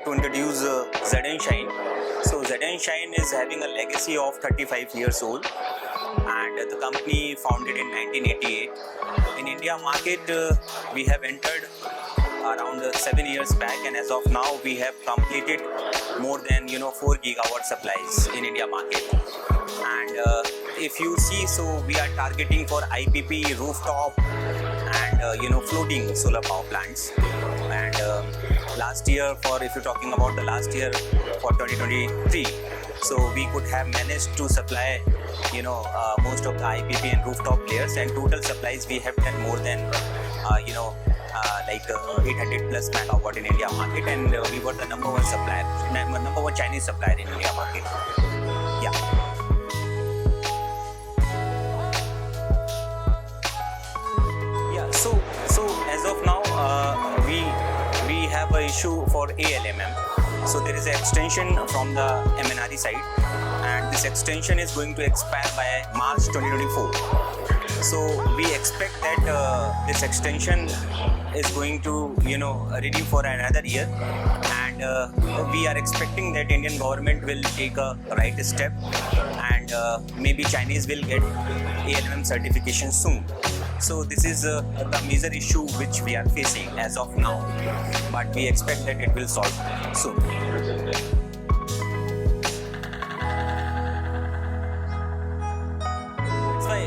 to introduce ZNSHINE. So ZNSHINE is having a legacy of 35 years old, and the company founded in 1988. In India market, we have entered around 7 years back, and as of now we have completed more than 4 gigawatt supplies in India market. And if you see, so we are targeting for IPP, rooftop, and floating solar power plants. And last year, if you're talking about the last year for 2023, so we could have managed to supply most of the IPP and rooftop players, and total supplies we have done more than 800 plus megawatt in India market, and we were the number one Chinese supplier in India market. So as of now, we have an issue for ALMM. So there is an extension from the MNRE side, and this extension is going to expire by March 2024. So we expect that this extension is going to renew for another year, and we are expecting that Indian government will take a right step, and maybe Chinese will get ALMM certification soon. So this is the major issue which we are facing as of now, but we expect that it will solve soon.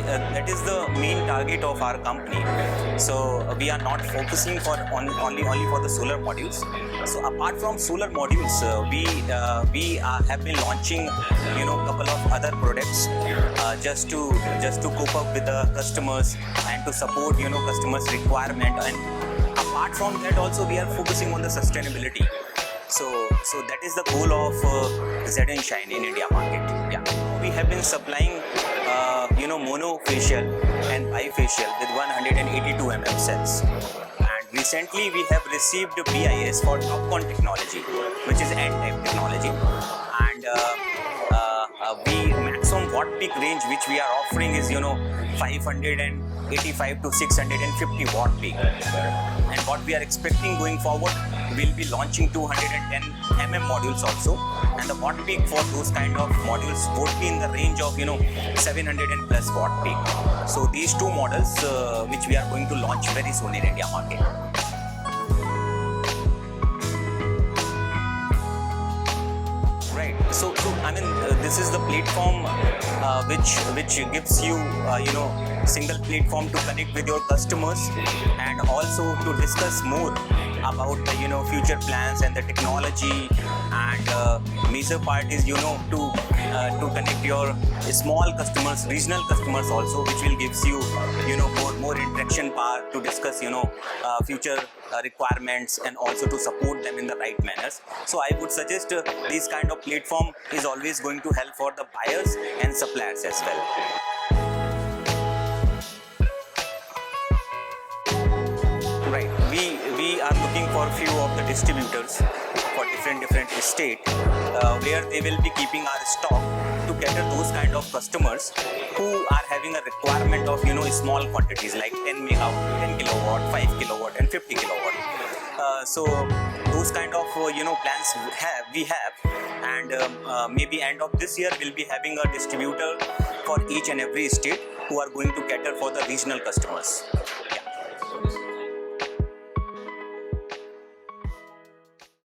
That is the main target of our company. So we are not focusing only for the solar modules. So apart from solar modules, we have been launching couple of other products just to cope up with the customers and to support customers' requirement. And apart from that, also we are focusing on the sustainability. So that is the goal of ZNSHINE in India market. We have been supplying monofacial and bifacial with 182 mm cells. And recently we have received BIS for TOPCon technology, which is N-type technology. And we maximum watt peak range which we are offering is 585 to 650 watt peak. And what we are expecting going forward, we'll be launching 210 mm modules also, and the watt peak for those kind of modules would be in the range of 700 and plus watt peak. So these two models which we are going to launch very soon in India market. Right. So I mean this is the platform which gives you single platform to connect with your customers, and also to discuss more about the future plans and the technology, and major part is to connect your small customers, regional customers also, which will gives you more interaction power to discuss future requirements, and also to support them in the right manners. So I would suggest this kind of platform is always going to help for the buyers and suppliers as well. Right. We are looking for a few of the distributors for different state where they will be keeping our stock to cater those kind of customers who are having a requirement of small quantities like 10 kilowatt, 5 kilowatt, and 50 kilowatt. So those kind of plans we have, and maybe end of this year we'll be having a distributor for each and every state who are going to cater for the regional customers.